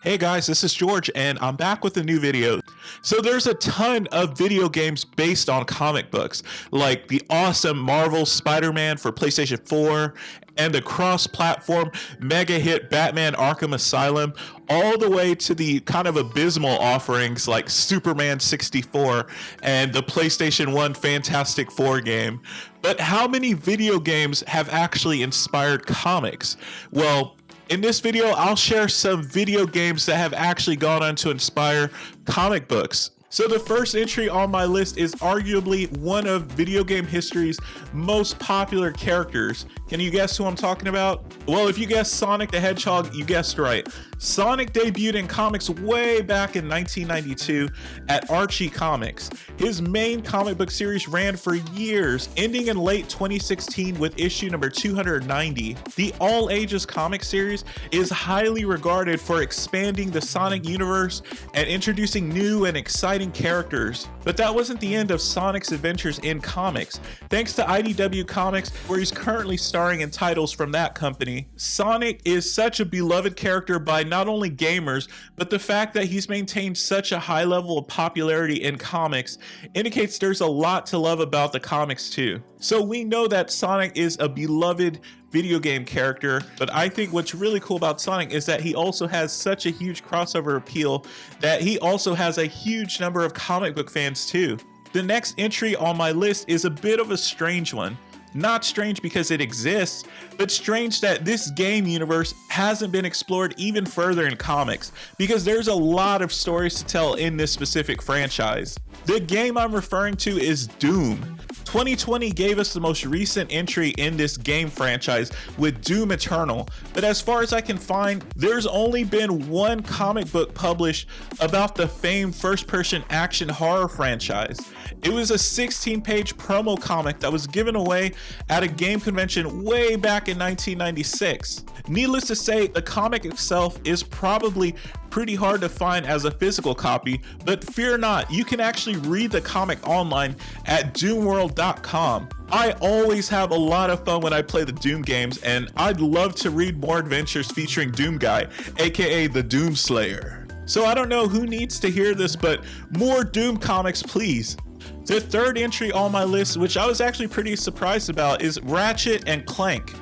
Hey guys, this is George and I'm back with a new video. So there's a ton of video games based on comic books, like the awesome Marvel Spider-Man for PlayStation 4 and the cross-platform mega hit Batman Arkham Asylum, all the way to the kind of abysmal offerings like Superman 64 and the PlayStation 1 Fantastic Four game. But how many video games have actually inspired comics? Well, in this video, I'll share some video games that have actually gone on to inspire comic books. So the first entry on my list is arguably one of video game history's most popular characters. Can you guess who I'm talking about? Well, if you guessed Sonic the Hedgehog, you guessed right. Sonic debuted in comics way back in 1992 at Archie Comics. His main comic book series ran for years, ending in late 2016 with issue number 290. The all-ages comic series is highly regarded for expanding the Sonic universe and introducing new and exciting characters. But that wasn't the end of Sonic's adventures in comics. Thanks to IDW Comics, where he's currently starring in titles from that company, Sonic is such a beloved character by not only gamers, but the fact that he's maintained such a high level of popularity in comics indicates there's a lot to love about the comics too. So we know that Sonic is a beloved video game character, but I think what's really cool about Sonic is that he also has such a huge crossover appeal that he also has a huge number of comic book fans too. The next entry on my list is a bit of a strange one. Not strange because it exists, but strange that this game universe hasn't been explored even further in comics, because there's a lot of stories to tell in this specific franchise. The game I'm referring to is Doom. 2020 gave us the most recent entry in this game franchise with Doom Eternal, but as far as I can find, there's only been one comic book published about the famed first-person action horror franchise. It was a 16-page promo comic that was given away at a game convention way back in 1996. Needless to say, the comic itself is probably pretty hard to find as a physical copy, but fear not, you can actually read the comic online at doomworld.com. I always have a lot of fun when I play the Doom games, and I'd love to read more adventures featuring Doom Guy, aka the Doom Slayer. So I don't know who needs to hear this, but more Doom comics, please. The third entry on my list, which I was actually pretty surprised about, is Ratchet and Clank.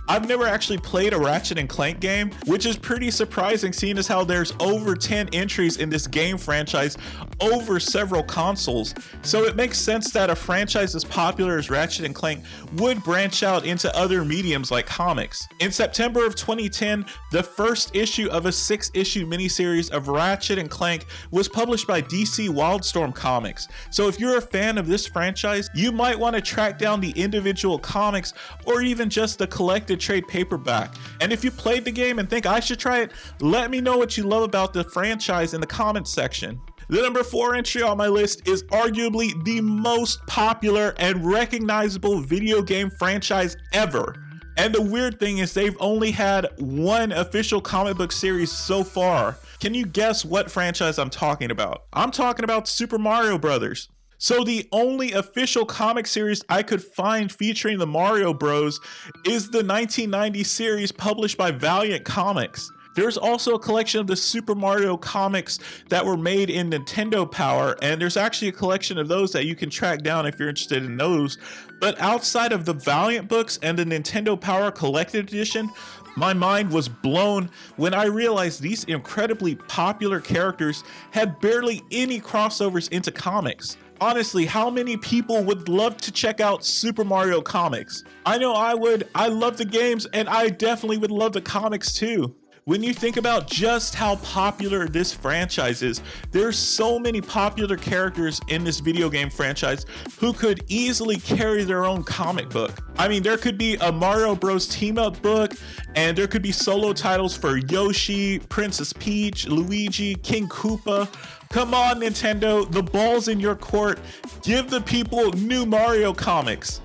I've never actually played a Ratchet and Clank game, which is pretty surprising seeing as how there's over 10 entries in this game franchise over several consoles. So it makes sense that a franchise as popular as Ratchet and Clank would branch out into other mediums like comics. In September of 2010, the first issue of a 6-issue miniseries of Ratchet and Clank was published by DC Wildstorm Comics. So if you're a fan of this franchise, you might want to track down the individual comics or even just the collected trade paperback. And if you played the game and think I should try it, let me know what you love about the franchise in the comments section. The number 4 entry on my list is arguably the most popular and recognizable video game franchise ever. And the weird thing is they've only had one official comic book series so far. Can you guess what franchise I'm talking about? I'm talking about Super Mario Brothers. So the only official comic series I could find featuring the Mario Bros is the 1990 series published by Valiant Comics. There's also a collection of the Super Mario comics that were made in Nintendo Power, and there's actually a collection of those that you can track down if you're interested in those. But outside of the Valiant books and the Nintendo Power Collected Edition, my mind was blown when I realized these incredibly popular characters had barely any crossovers into comics. Honestly, how many people would love to check out Super Mario comics? I know I would. I love the games, and I definitely would love the comics too. When you think about just how popular this franchise is, there's so many popular characters in this video game franchise who could easily carry their own comic book. I mean, there could be a Mario Bros team up book, and there could be solo titles for Yoshi, Princess Peach, Luigi, King Koopa. Come on, Nintendo, the ball's in your court. Give the people new Mario comics.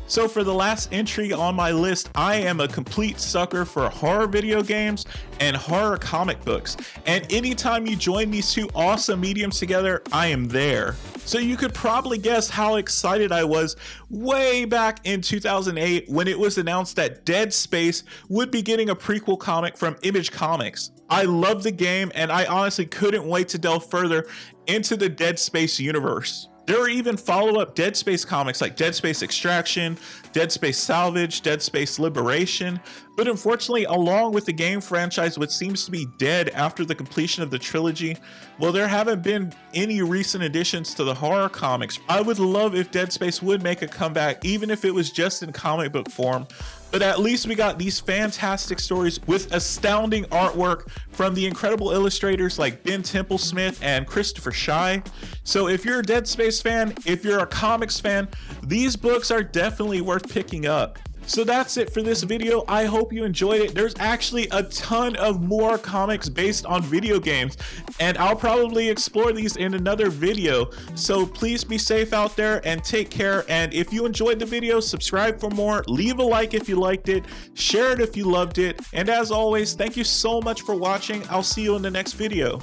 So for the last entry on my list, I am a complete sucker for horror video games and horror comic books. And anytime you join these two awesome mediums together, I am there. So you could probably guess how excited I was way back in 2008 when it was announced that Dead Space would be getting a prequel comic from Image Comics. I love the game and I honestly couldn't wait to delve further into the Dead Space universe. There are even follow-up Dead Space comics like Dead Space Extraction, Dead Space Salvage, Dead Space Liberation, but unfortunately, along with the game franchise, which seems to be dead after the completion of the trilogy, well, there haven't been any recent additions to the horror comics. I would love if Dead Space would make a comeback, even if it was just in comic book form. But at least we got these fantastic stories with astounding artwork from the incredible illustrators like Ben Templesmith and Christopher Shai. So if you're a Dead Space fan, if you're a comics fan, these books are definitely worth picking up. So that's it for this video. I hope you enjoyed it. There's actually a ton of more comics based on video games, and I'll probably explore these in another video. So please be safe out there and take care. And if you enjoyed the video, subscribe for more, leave a like if you liked it, share it if you loved it. And as always, thank you so much for watching. I'll see you in the next video.